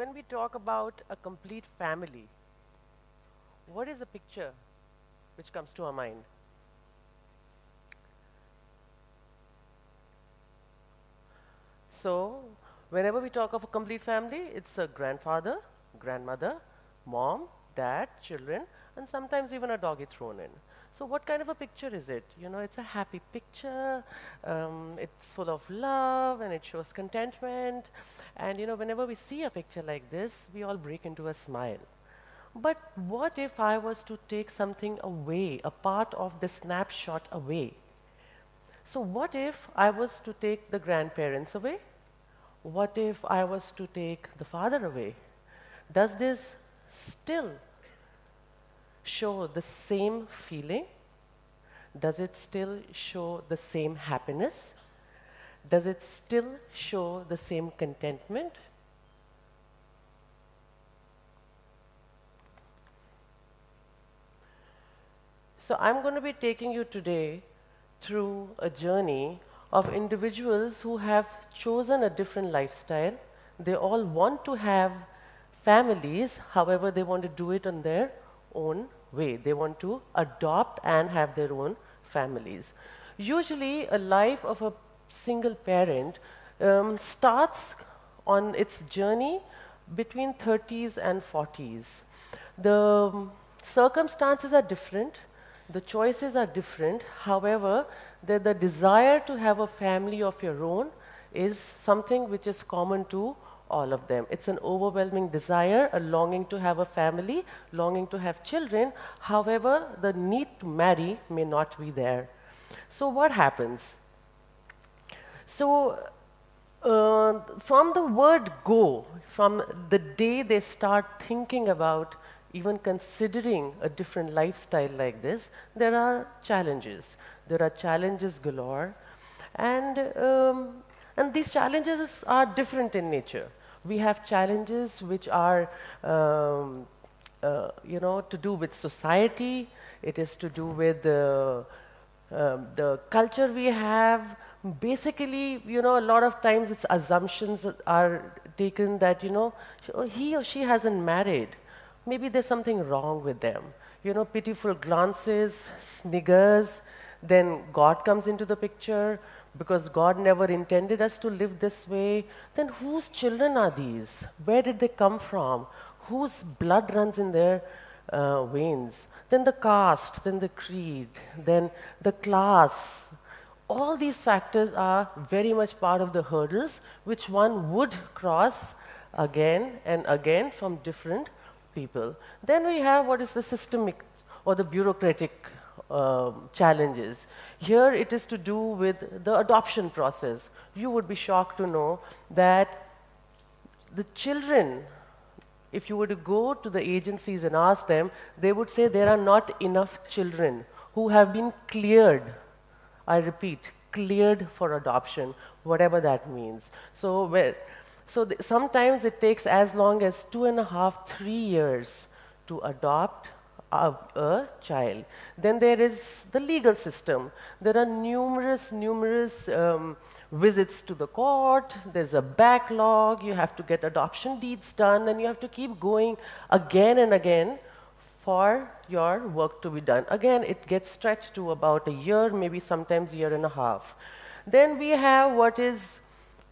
when we talk about a complete family, what is a picture which comes to our mind? So, whenever we talk of a complete family, it's a grandfather, grandmother, mom, dad, children, and sometimes even a doggy thrown in. So what kind of a picture is it? You know, it's a happy picture, it's full of love, and it shows contentment. And you know, whenever we see a picture like this, we all break into a smile. But what if I was to take something away, a part of the snapshot away? So what if I was to take the grandparents away? What if I was to take the father away? Does this still show the same feeling? Does it still show the same happiness? Does it still show the same contentment? So I'm going to be taking you today through a journey of individuals who have chosen a different lifestyle. They all want to have families, however, they want to do it on their own way. They want to adopt and have their own families. Usually, a life of a single parent starts on its journey between 30s and 40s. The circumstances are different. The choices are different. However, the desire to have a family of your own is something which is common to all of them. It's an overwhelming desire, a longing to have a family, longing to have children. However, the need to marry may not be there. So what happens? So from the word go, from the day they start thinking about even considering a different lifestyle like this, there are challenges. There are challenges galore. And these challenges are different in nature. We have challenges which are, you know, to do with society. It is to do with the culture we have. Basically, you know, a lot of times it's assumptions that are taken that, you know, he or she hasn't married. Maybe there's something wrong with them. You know, pitiful glances, sniggers, then God comes into the picture because God never intended us to live this way. Then whose children are these? Where did they come from? Whose blood runs in their veins? Then the caste, then the creed, then the class. All these factors are very much part of the hurdles which one would cross again and again from different people. Then we have what is the systemic or the bureaucratic challenges. Here it is to do with the adoption process. You would be shocked to know that the children, if you were to go to the agencies and ask them, they would say there are not enough children who have been cleared. I repeat, cleared for adoption, whatever that means. So sometimes it takes as long as 2.5, 3 years to adopt a child. Then there is the legal system. There are numerous visits to the court. There's a backlog. You have to get adoption deeds done, and you have to keep going again and again for your work to be done. Again, it gets stretched to about a year, maybe sometimes 1.5 years. Then we have what is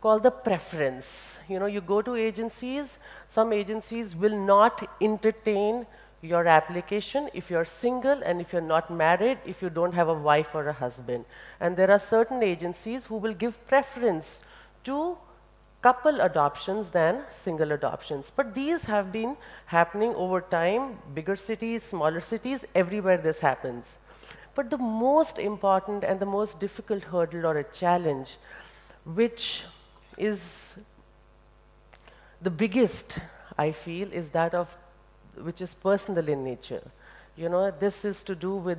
called the preference. You know, you go to agencies, some agencies will not entertain your application if you're single and if you're not married, if you don't have a wife or a husband. And there are certain agencies who will give preference to couple adoptions than single adoptions. But these have been happening over time, bigger cities, smaller cities, everywhere this happens. But the most important and the most difficult hurdle or a challenge, which is the biggest, I feel, is that of which is personal in nature. You know, this is to do with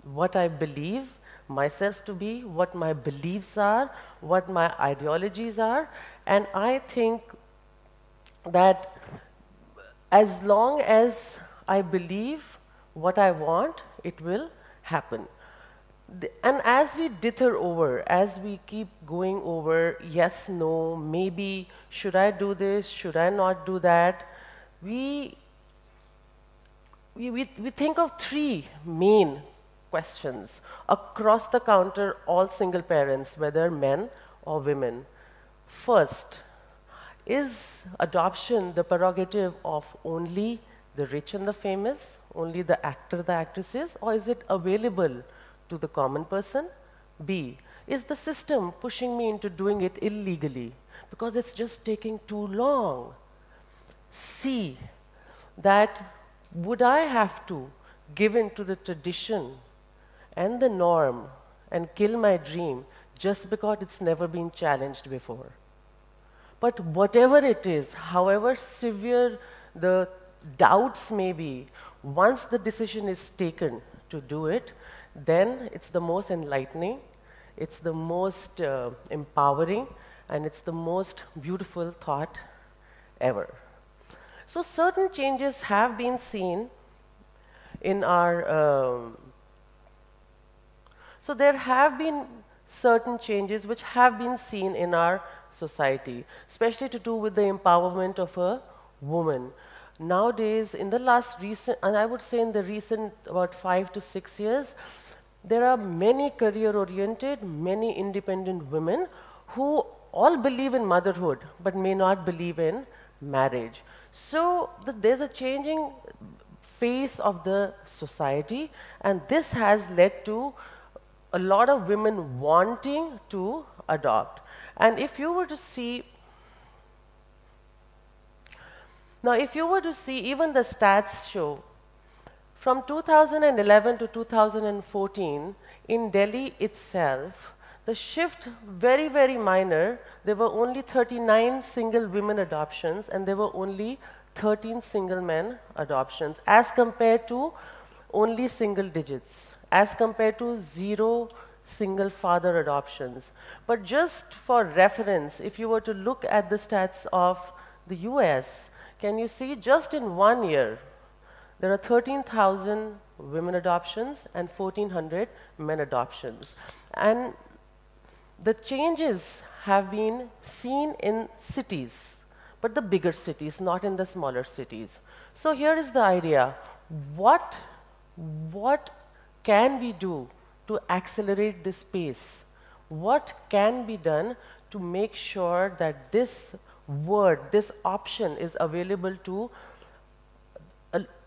what I believe myself to be, what my beliefs are, what my ideologies are, and I think that as long as I believe what I want, it will happen. And as we dither over, as we keep going over, yes, no, maybe, should I do this, should I not do that, we think of three main questions across the counter, all single parents, whether men or women. First, is adoption the prerogative of only the rich and the famous, only the actor, the actresses, or is it available to the common person? B, is the system pushing me into doing it illegally because it's just taking too long? C, that would I have to give in to the tradition and the norm and kill my dream just because it's never been challenged before? But whatever it is, however severe the doubts may be, once the decision is taken to do it, then it's the most enlightening, it's the most empowering, and it's the most beautiful thought ever. So certain changes have been seen in our, so there have been certain changes which have been seen in our society, especially to do with the empowerment of a woman. Nowadays, in the last recent, and I would say in the recent about 5 to 6 years, there are many career-oriented, many independent women who all believe in motherhood, but may not believe in marriage. So there's a changing face of the society, and this has led to a lot of women wanting to adopt. And if you were to see, now if you were to see, even the stats show, from 2011 to 2014, in Delhi itself, the shift very, very minor. There were only 39 single women adoptions, and there were only 13 single men adoptions, as compared to only single digits, as compared to 0 single father adoptions. But just for reference, if you were to look at the stats of the US, can you see just in 1 year, there are 13,000 women adoptions and 1,400 men adoptions. And the changes have been seen in cities, but the bigger cities, not in the smaller cities. So here is the idea. What can we do to accelerate this pace? What can be done to make sure that this word, this option is available to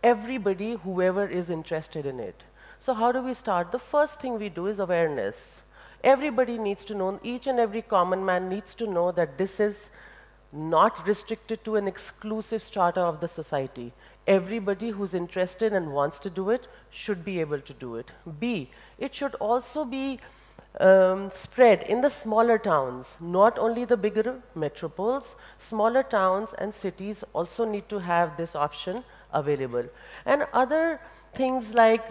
everybody, whoever is interested in it? So how do we start? The first thing we do is awareness. Everybody needs to know, each and every common man needs to know that this is not restricted to an exclusive strata of the society. Everybody who's interested and wants to do it should be able to do it. B, it should also be spread in the smaller towns, not only the bigger metropoles. Smaller towns and cities also need to have this option available. And other things like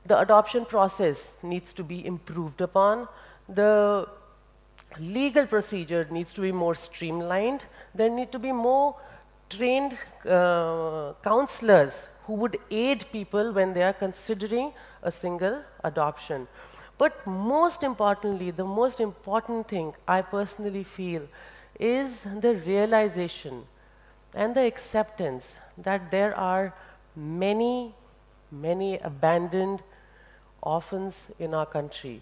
the adoption process needs to be improved upon. The legal procedure needs to be more streamlined. There need to be more trained counselors who would aid people when they are considering a single adoption. But most importantly, the most important thing I personally feel is the realization and the acceptance that there are many, many abandoned orphans in our country.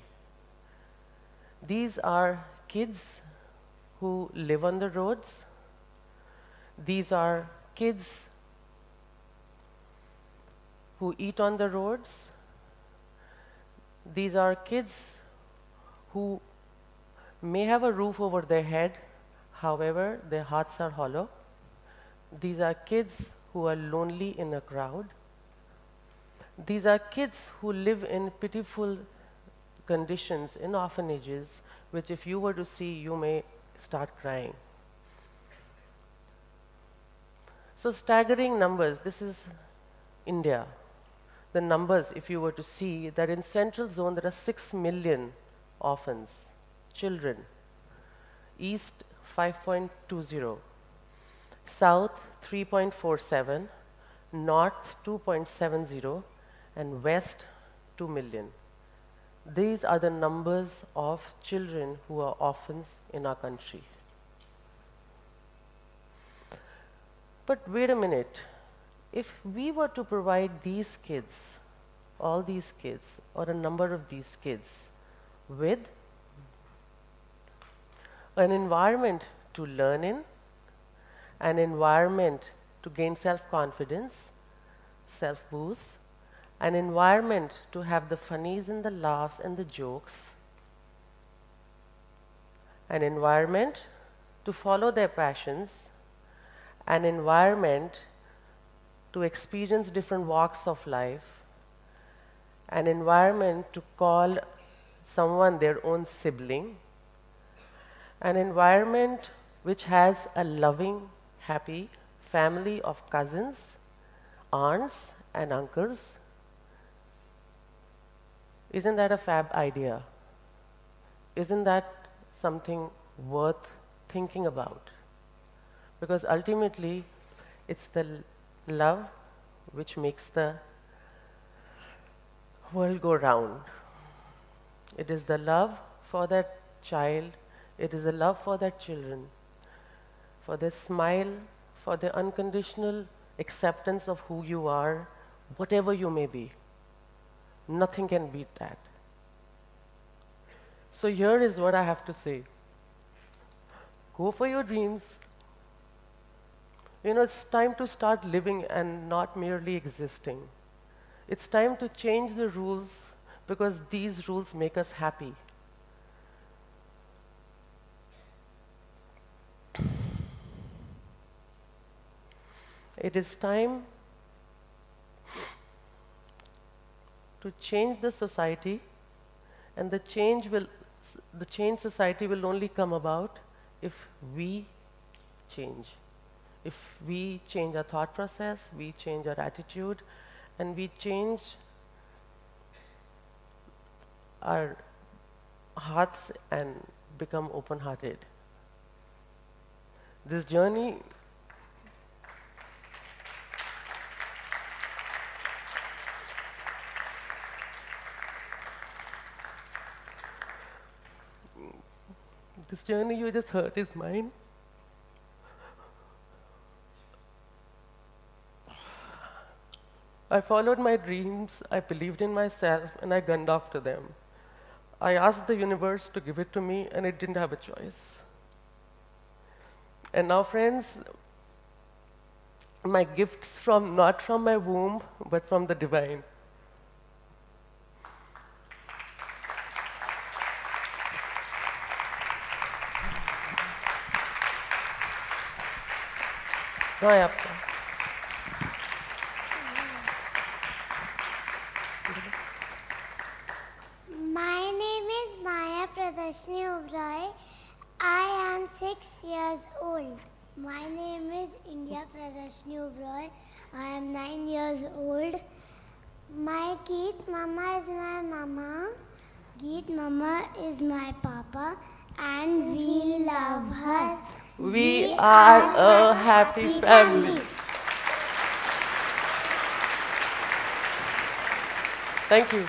These are kids who live on the roads. These are kids who eat on the roads. These are kids who may have a roof over their head, however, their hearts are hollow. These are kids who are lonely in a crowd. These are kids who live in pitiful conditions in orphanages, which if you were to see, you may start crying. So staggering numbers. This is India. The numbers, if you were to see, that in central zone there are 6 million orphans, children. East 5.20, South 3.47, North 2.70, and West 2 million. these are the numbers of children who are orphans in our country. But wait a minute. If we were to provide these kids, all these kids, or a number of these kids, with an environment to learn in, an environment to gain self-confidence, self-boost, an environment to have the funnies and the laughs and the jokes, an environment to follow their passions, an environment to experience different walks of life, an environment to call someone their own sibling, an environment which has a loving, happy family of cousins, aunts, and uncles. Isn't that a fab idea? Isn't that something worth thinking about? Because ultimately, it's the love which makes the world go round. It is the love for that child, it is the love for that children, for their smile, for their unconditional acceptance of who you are, whatever you may be. Nothing can beat that. So here is what I have to say. Go for your dreams. You know, it's time to start living and not merely existing. It's time to change the rules because these rules make us happy. It is time to change the society, and the change society will only come about if we change. If we change our thought process, we change our attitude, and we change our hearts and become open-hearted. This journey you just heard is mine. I followed my dreams, I believed in myself, and I gunned after them. I asked the universe to give it to me, and it didn't have a choice. And now, friends, my gifts not from my womb, but from the divine. My name is Geet Oberoi. I am 6 years old. My name is Geet Oberoi. I am 9 years old. My Geet Mama is my mama. Geet Mama is my papa, and we love her. We are a happy family. Thank you.